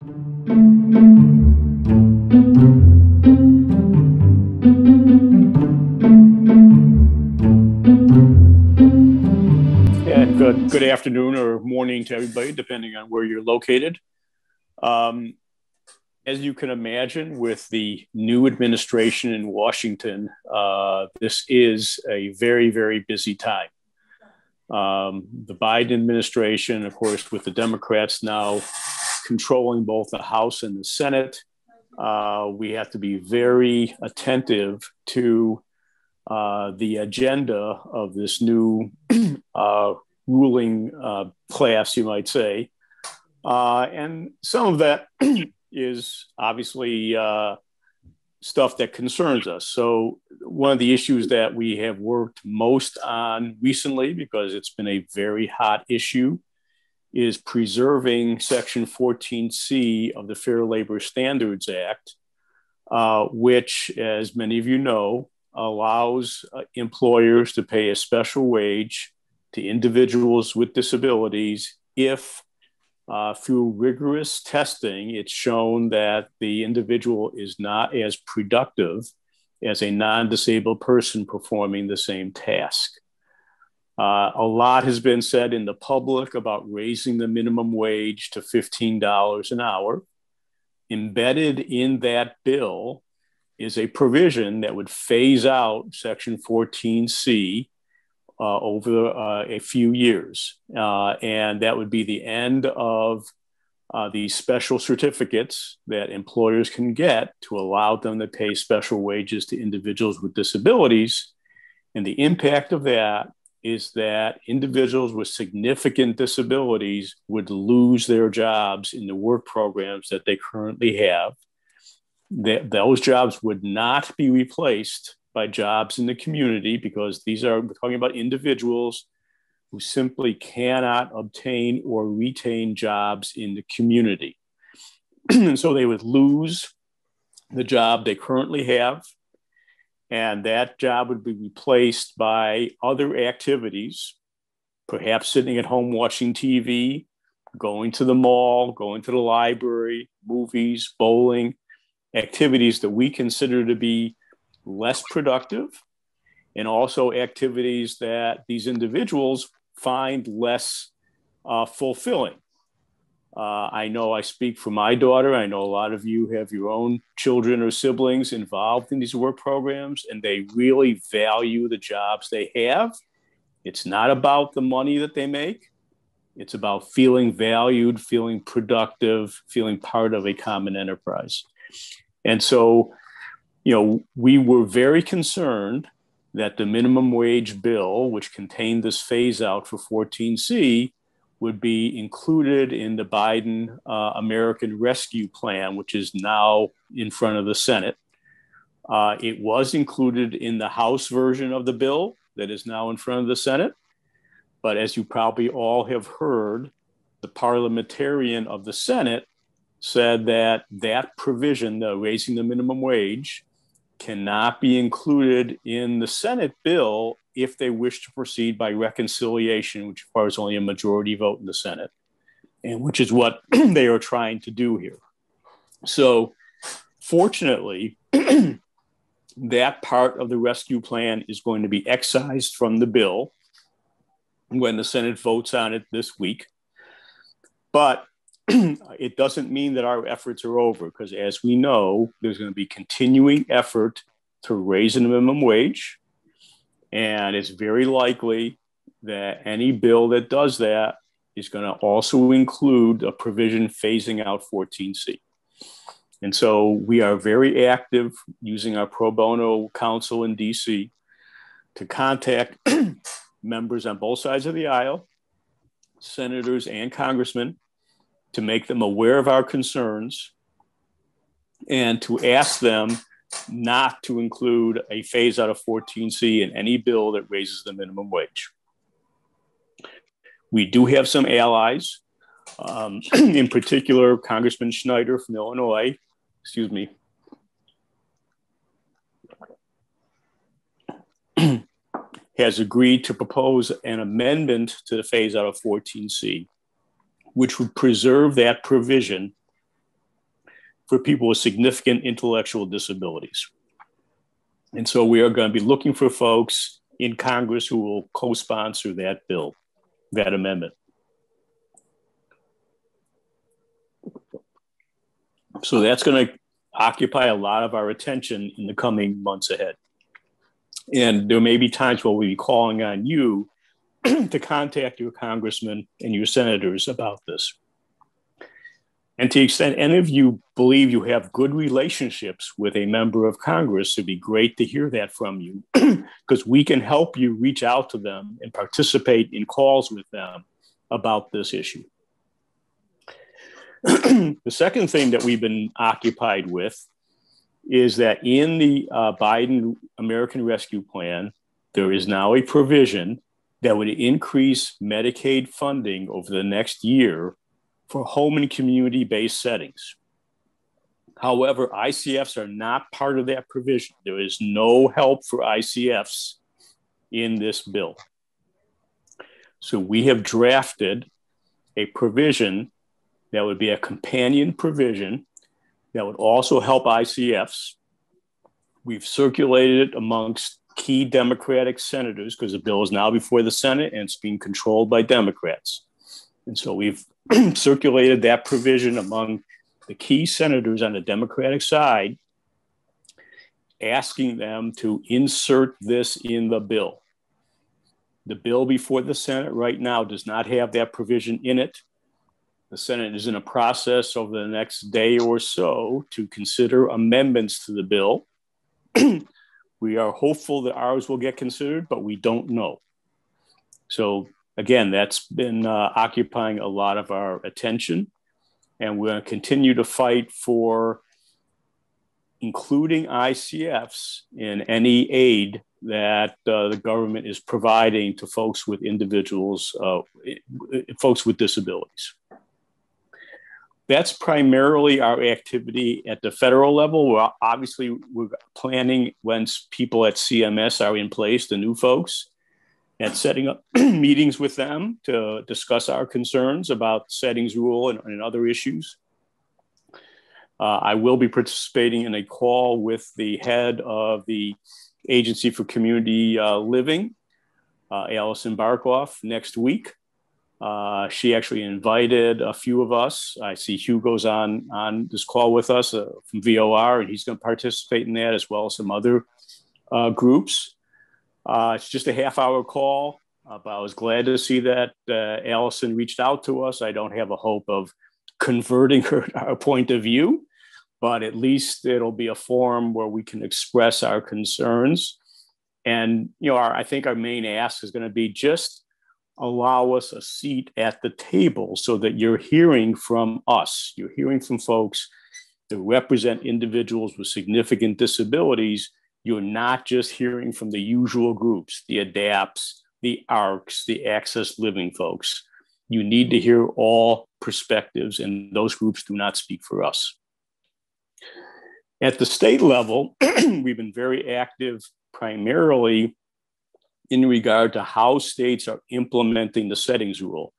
And good afternoon or morning to everybody, depending on where you're located. As you can imagine, with the new administration in Washington, this is a very, very busy time. The Biden administration, of course, with the Democrats now controlling both the House and the Senate, we have to be very attentive to the agenda of this new ruling class, you might say. And some of that is obviously stuff that concerns us. So one of the issues that we have worked most on recently, because it's been a very hot issue, is preserving Section 14C of the Fair Labor Standards Act, which, as many of you know, allows employers to pay a special wage to individuals with disabilities if through rigorous testing, it's shown that the individual is not as productive as a non-disabled person performing the same task. A lot has been said in the public about raising the minimum wage to $15 an hour. Embedded in that bill is a provision that would phase out Section 14C over a few years. And that would be the end of the special certificates that employers can get to allow them to pay special wages to individuals with disabilities. And the impact of that is that individuals with significant disabilities would lose their jobs in the work programs that they currently have. Those jobs would not be replaced by jobs in the community, because we're talking about individuals who simply cannot obtain or retain jobs in the community. And so they would lose the job they currently have, and that job would be replaced by other activities, perhaps sitting at home watching TV, going to the mall, going to the library, movies, bowling, activities that we consider to be less productive, and also activities that these individuals find less fulfilling. I know I speak for my daughter. I know a lot of you have your own children or siblings involved in these work programs, and they really value the jobs they have. It's not about the money that they make. It's about feeling valued, feeling productive, feeling part of a common enterprise. And so, we were very concerned that the minimum wage bill, which contained this phase out for 14C, would be included in the Biden American Rescue Plan, which is now in front of the Senate. It was included in the House version of the bill that is now in front of the Senate. But as you probably all have heard, the parliamentarian of the Senate said that provision, the raising the minimum wage, cannot be included in the Senate bill if they wish to proceed by reconciliation, which requires only a majority vote in the Senate, and which is what they are trying to do here. So fortunately, that part of the rescue plan is going to be excised from the bill when the Senate votes on it this week. But it doesn't mean that our efforts are over, because as we know, there's going to be continuing effort to raise the minimum wage. And it's very likely that any bill that does that is going to also include a provision phasing out 14C. And so we are very active using our pro bono counsel in DC to contact members on both sides of the aisle, senators and congressmen, to make them aware of our concerns and to ask them not to include a phase out of 14C in any bill that raises the minimum wage. We do have some allies, in particular, Congressman Schneider from Illinois, has agreed to propose an amendment to the phase out of 14C, which would preserve that provision for people with significant intellectual disabilities. And so we are going to be looking for folks in Congress who will co-sponsor that bill, that amendment. So that's going to occupy a lot of our attention in the coming months ahead. And there may be times where we'll be calling on you to contact your congressmen and your senators about this. And to the extent any of you believe you have good relationships with a member of Congress, it'd be great to hear that from you, because we can help you reach out to them and participate in calls with them about this issue. The second thing that we've been occupied with is that in the Biden American Rescue Plan, there is now a provision that would increase Medicaid funding over the next year for home and community-based settings. However, ICFs are not part of that provision. There is no help for ICFs in this bill. So we have drafted a provision that would be a companion provision that would also help ICFs. We've circulated it amongst key Democratic senators because the bill is now before the Senate and it's being controlled by Democrats. And so we've circulated that provision among the key senators on the Democratic side, asking them to insert this in the bill. The bill before the Senate right now does not have that provision in it. The Senate is in a process over the next day or so to consider amendments to the bill. We are hopeful that ours will get considered, but we don't know. So again, that's been occupying a lot of our attention, and we're going to continue to fight for including ICFs in any aid that the government is providing to folks with folks with disabilities. That's primarily our activity at the federal level. We're planning, once people at CMS are in place, the new folks, and setting up meetings with them to discuss our concerns about settings rule and other issues. I will be participating in a call with the head of the Agency for Community Living, Allison Barkoff, next week. She actually invited a few of us. I see Hugo's on this call with us from VOR, and he's going to participate in that, as well as some other groups. It's just a half-hour call, but I was glad to see that Allison reached out to us. I don't have a hope of converting her point of view, but at least it'll be a forum where we can express our concerns. And I think our main ask is going to be just allow us a seat at the table so that you're hearing from us. You're hearing from folks that represent individuals with significant disabilities. You're not just hearing from the usual groups, the ADAPTs, the ARCs, the Access Living folks. You need to hear all perspectives, and those groups do not speak for us. At the state level, we've been very active primarily in regard to how states are implementing the settings rule,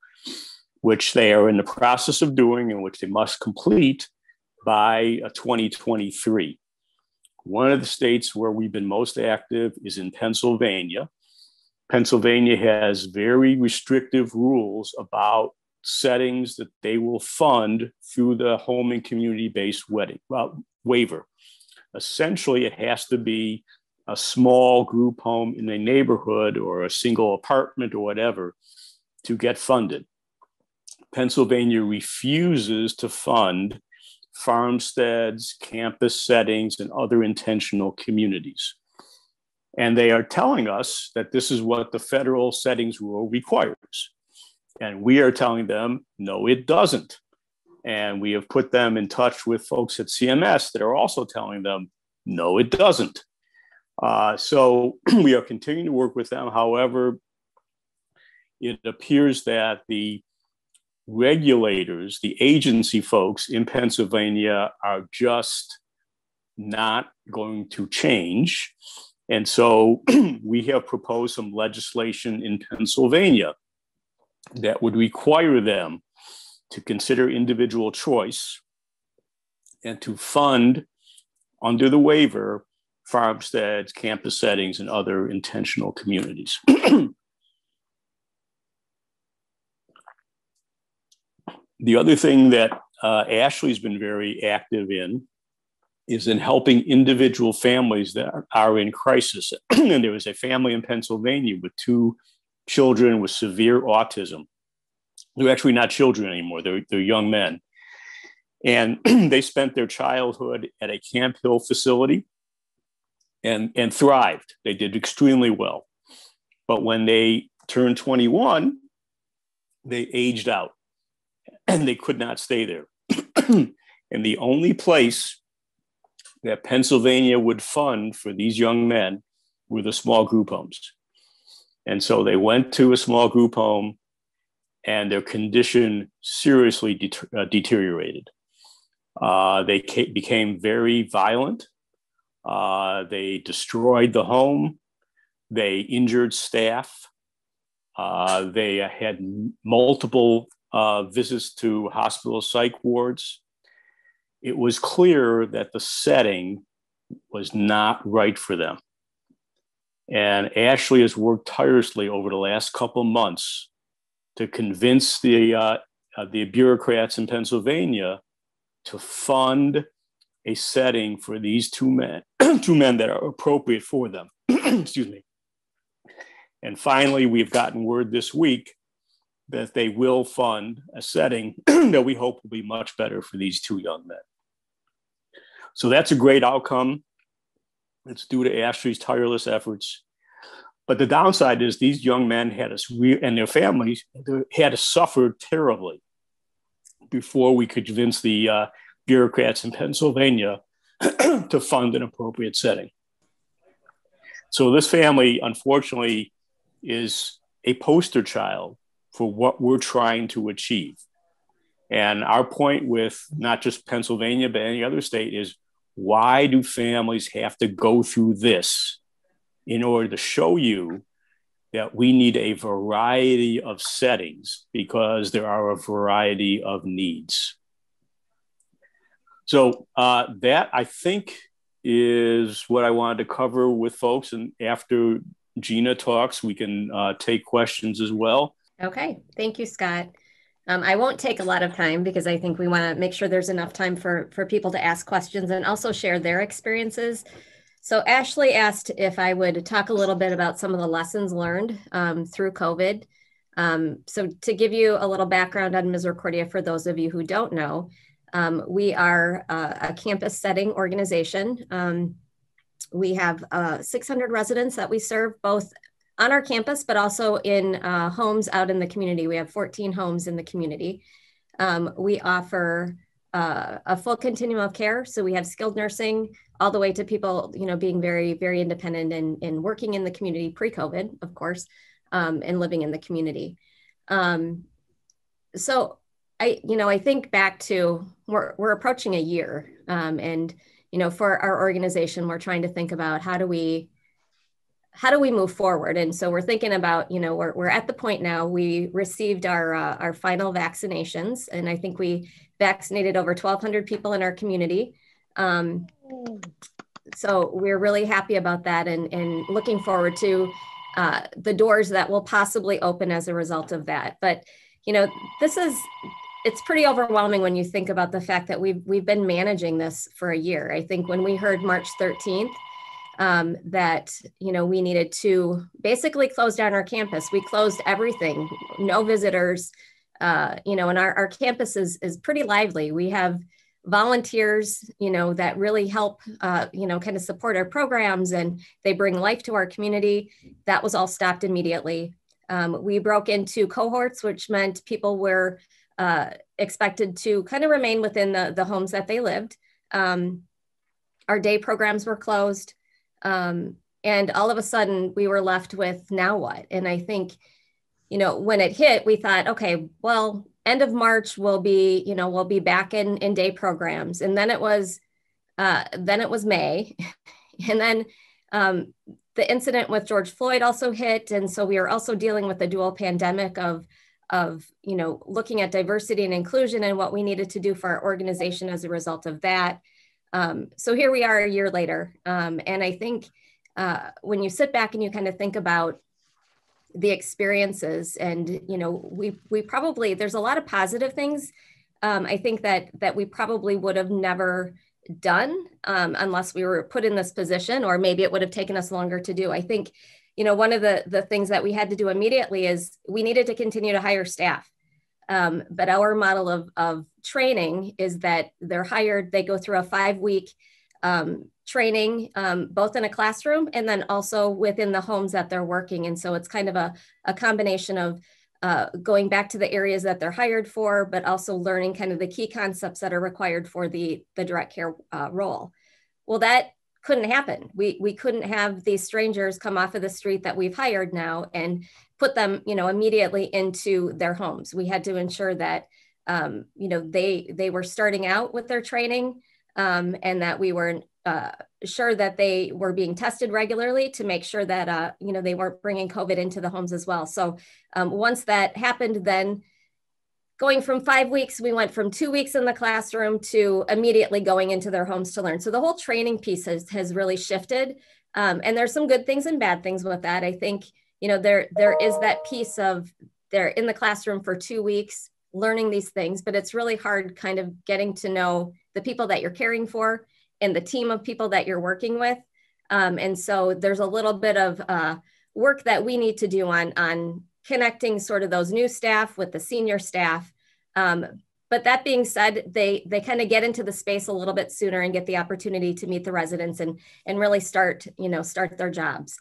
which they are in the process of doing and which they must complete by 2023. One of the states where we've been most active is in Pennsylvania. Pennsylvania has very restrictive rules about settings that they will fund through the home and community-based waiver. Essentially, it has to be a small group home in a neighborhood or a single apartment or whatever to get funded. Pennsylvania refuses to fund farmsteads, campus settings, and other intentional communities. And they are telling us that this is what the federal settings rule requires. And we are telling them, no, it doesn't. And we have put them in touch with folks at CMS that are also telling them, no, it doesn't. So we are continuing to work with them. However, it appears that the regulators, the agency folks in Pennsylvania, are just not going to change. And so we have proposed some legislation in Pennsylvania that would require them to consider individual choice and to fund, under the waiver, farmsteads, campus settings, and other intentional communities. The other thing that Ashley's been very active in is in helping individual families that are in crisis. And there was a family in Pennsylvania with 2 children with severe autism. They're actually not children anymore, they're young men. And they spent their childhood at a Camp Hill facility and thrived. They did extremely well. But when they turned 21, they aged out and they could not stay there. And the only place that Pennsylvania would fund for these young men were the small group homes. And so they went to a small group home and their condition seriously deteriorated. They became very violent. They destroyed the home. They injured staff. They had multiple visits to hospital psych wards. It was clear that the setting was not right for them. And Ashley has worked tirelessly over the last couple of months to convince the bureaucrats in Pennsylvania to fund a setting for these 2 men, 2 men that are appropriate for them. Excuse me. And finally, we've gotten word this week that they will fund a setting that we hope will be much better for these 2 young men. So that's a great outcome. It's due to Ashley's tireless efforts. But the downside is these young men and their families had to suffer terribly before we could convince the bureaucrats in Pennsylvania to fund an appropriate setting. So this family, unfortunately, is a poster child for what we're trying to achieve. And our point with not just Pennsylvania, but any other state is, why do families have to go through this in order to show you that we need a variety of settings because there are a variety of needs? So that, I think, is what I wanted to cover with folks. And after Gina talks, we can take questions as well. Okay, thank you, Scott. I won't take a lot of time because I think we want to make sure there's enough time for people to ask questions and also share their experiences. So Ashley asked if I would talk a little bit about some of the lessons learned through COVID. So to give you a little background on Misericordia, for those of you who don't know, we are a campus setting organization. We have 600 residents that we serve both on our campus, but also in homes out in the community. We have 14 homes in the community. We offer a full continuum of care. So we have skilled nursing all the way to people, being very, very independent and working in the community pre-COVID, of course, and living in the community. So I think back to, we're approaching a year. And for our organization, we're trying to think about how do we move forward? And so we're thinking about, we're at the point now, we received our final vaccinations, and I think we vaccinated over 1,200 people in our community. So we're really happy about that and looking forward to the doors that will possibly open as a result of that. But, it's pretty overwhelming when you think about the fact that we've been managing this for a year. I think when we heard March 13th, that, we needed to basically close down our campus. We closed everything, no visitors, and our campus is pretty lively. We have volunteers, that really help, kind of support our programs, and they bring life to our community. That was all stopped immediately. We broke into cohorts, which meant people were expected to kind of remain within the homes that they lived. Our day programs were closed. And all of a sudden we were left with, now what? And I think, when it hit, we thought, okay, well, end of March we'll be back in day programs. And then it was May. And then the incident with George Floyd also hit. And so we are also dealing with the dual pandemic of looking at diversity and inclusion and what we needed to do for our organization as a result of that. So here we are a year later. And I think when you sit back and you kind of think about the experiences and, we probably, there's a lot of positive things. I think that we probably would have never done unless we were put in this position, or maybe it would have taken us longer to do. I think, one of the things that we had to do immediately is we needed to continue to hire staff. But our model of training is that they're hired, they go through a 5-week training, both in a classroom and then also within the homes that they're working. And so it's kind of a combination of going back to the areas that they're hired for, but also learning kind of the key concepts that are required for the direct care role. Well, that couldn't happen. We couldn't have these strangers come off of the street that we've hired now and put them, immediately into their homes. We had to ensure that, they were starting out with their training, and that we were sure that they were being tested regularly to make sure that, they weren't bringing COVID into the homes as well. So once that happened, then going from 5 weeks, we went from 2 weeks in the classroom to immediately going into their homes to learn. So the whole training piece has really shifted. And there's some good things and bad things with that. I think, there is that piece of they're in the classroom for 2 weeks learning these things, but it's really hard kind of getting to know the people that you're caring for and the team of people that you're working with. And so there's a little bit of work that we need to do on connecting sort of those new staff with the senior staff. But that being said, they kind of get into the space a little bit sooner and get the opportunity to meet the residents and really start their jobs.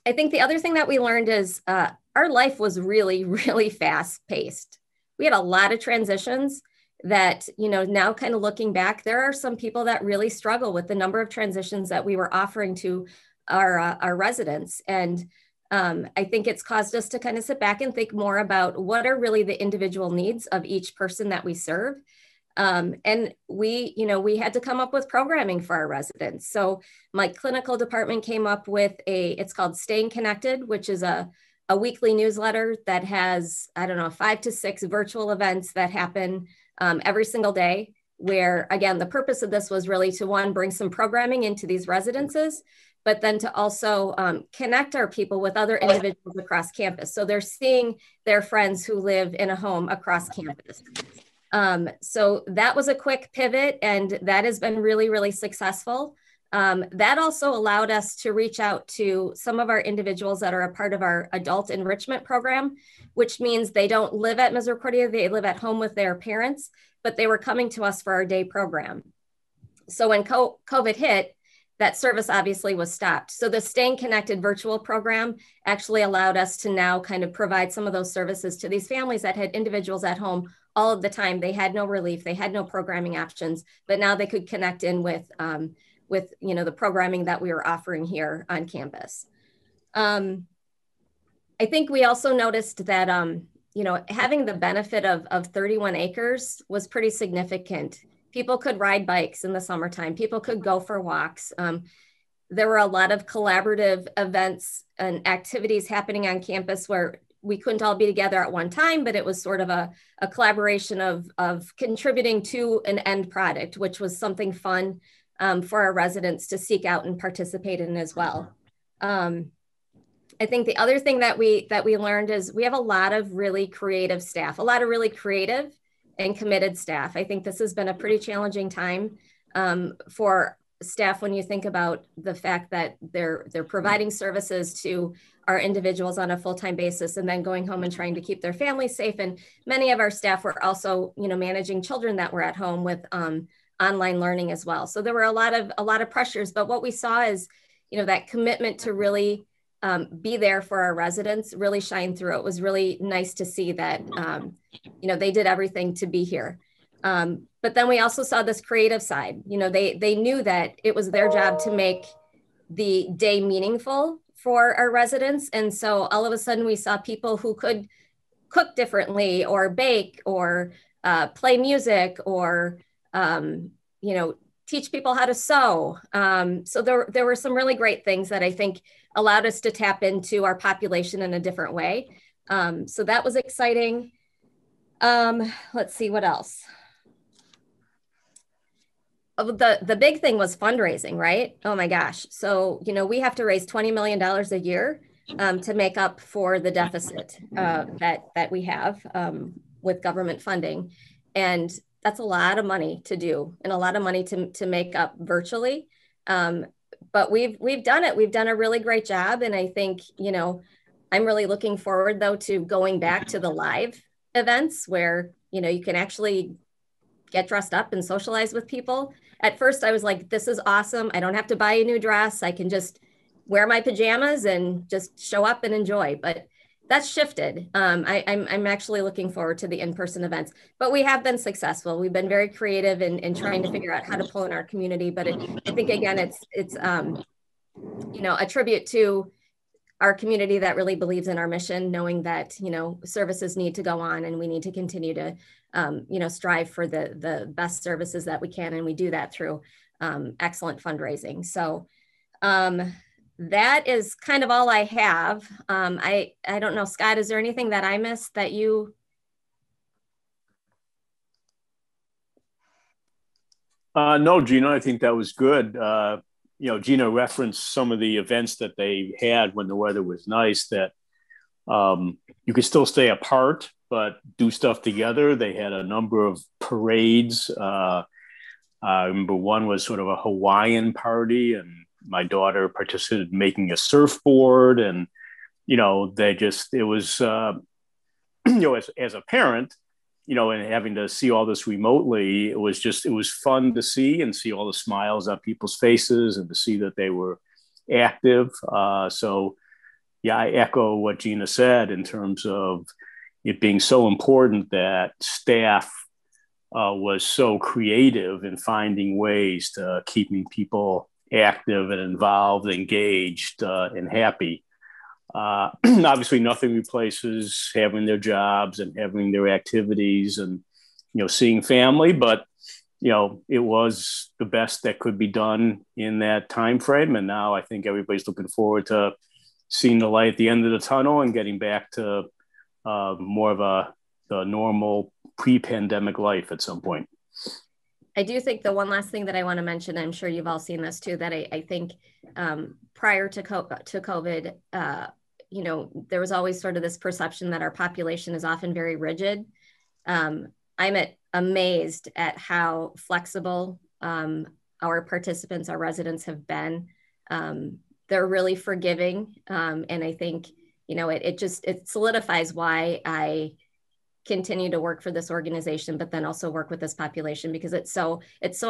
I think the other thing that we learned is our life was really, really fast paced. We had a lot of transitions that, now kind of looking back, there are some people that really struggle with the number of transitions that we were offering to our residents. And I think it's caused us to kind of sit back and think more about what are really the individual needs of each person that we serve. And we had to come up with programming for our residents. So my clinical department came up with it's called Staying Connected, which is a weekly newsletter that has, 5 to 6 virtual events that happen every single day, where, again, the purpose of this was really to, one, bring some programming into these residences, but then to also connect our people with other individuals across campus. So they're seeing their friends who live in a home across campus. So that was a quick pivot, and that has been really, really successful. That also allowed us to reach out to some of our individuals that are a part of our adult enrichment program, which means they don't live at Misericordia, they live at home with their parents, but they were coming to us for our day program. So when COVID hit, that service obviously was stopped. So the Staying Connected virtual program actually allowed us to now kind of provide some of those services to these families that had individuals at home all of the time. They had no relief, they had no programming options, but now they could connect in with the programming that we were offering here on campus. I think we also noticed that having the benefit of 31 acres was pretty significant. People could ride bikes in the summertime. People could go for walks. There were a lot of collaborative events and activities happening on campus where we couldn't all be together at one time, but it was sort of a collaboration of contributing to an end product, which was something fun for our residents to seek out and participate in as well. I think the other thing that we learned is we have a lot of really creative staff, a lot of really creative and committed staff. I think this has been a pretty challenging time for staff when you think about the fact that they're providing services to our individuals on a full-time basis and then going home and trying to keep their families safe. And many of our staff were also, managing children that were at home with online learning as well. So there were a lot of pressures, but what we saw is, that commitment to really be there for our residents really shine through. It was really nice to see that, they did everything to be here. But then we also saw this creative side. They knew that it was their job to make the day meaningful for our residents. And so all of a sudden we saw people who could cook differently or bake or play music or, teach people how to sew. So there were some really great things that I think allowed us to tap into our population in a different way. So that was exciting. Let's see what else. The big thing was fundraising, right? Oh my gosh. So, we have to raise $20 million a year to make up for the deficit that we have with government funding. And that's a lot of money to do and a lot of money to make up virtually. But we've done it. We've done a really great job. And I think, I'm really looking forward though to going back to the live events where, you can actually get dressed up and socialize with people. At first I was like, this is awesome. I don't have to buy a new dress. I can just wear my pajamas and just show up and enjoy. But that's shifted. I'm actually looking forward to the in-person events, but we have been successful. We've been very creative in trying to figure out how to pull in our community. But I think again, it's a tribute to our community that really believes in our mission, knowing that, services need to go on and we need to continue to, strive for the best services that we can. And we do that through excellent fundraising. So that is kind of all I have. I don't know, Scott, is there anything that I missed that you? No, Gina, I think that was good. Gina referenced some of the events that they had when the weather was nice that you could still stay apart, but do stuff together. They had a number of parades. I remember one was sort of a Hawaiian party, and my daughter participated in making a surfboard. And, it was, as a parent, and having to see all this remotely, it was fun to see all the smiles on people's faces and to see that they were active. So yeah, I echo what Gina said in terms of it being so important that staff was so creative in finding ways to keeping people active and involved, engaged, and happy. Obviously, nothing replaces having their jobs and having their activities and, seeing family, but, it was the best that could be done in that time frame. And now I think everybody's looking forward to seeing the light at the end of the tunnel and getting back to more of the normal pre-pandemic life at some point. I do think the one last thing that I want to mention, I'm sure you've all seen this too, that I think prior to COVID, there was always sort of this perception that our population is often very rigid. I'm amazed at how flexible our participants, our residents have been. They're really forgiving. And I think, it solidifies why I continue to work for this organization, but then also work with this population because it's so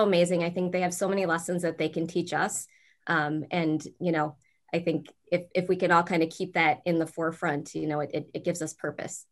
amazing. I think they have so many lessons that they can teach us. And, I think if we can all kind of keep that in the forefront, it gives us purpose.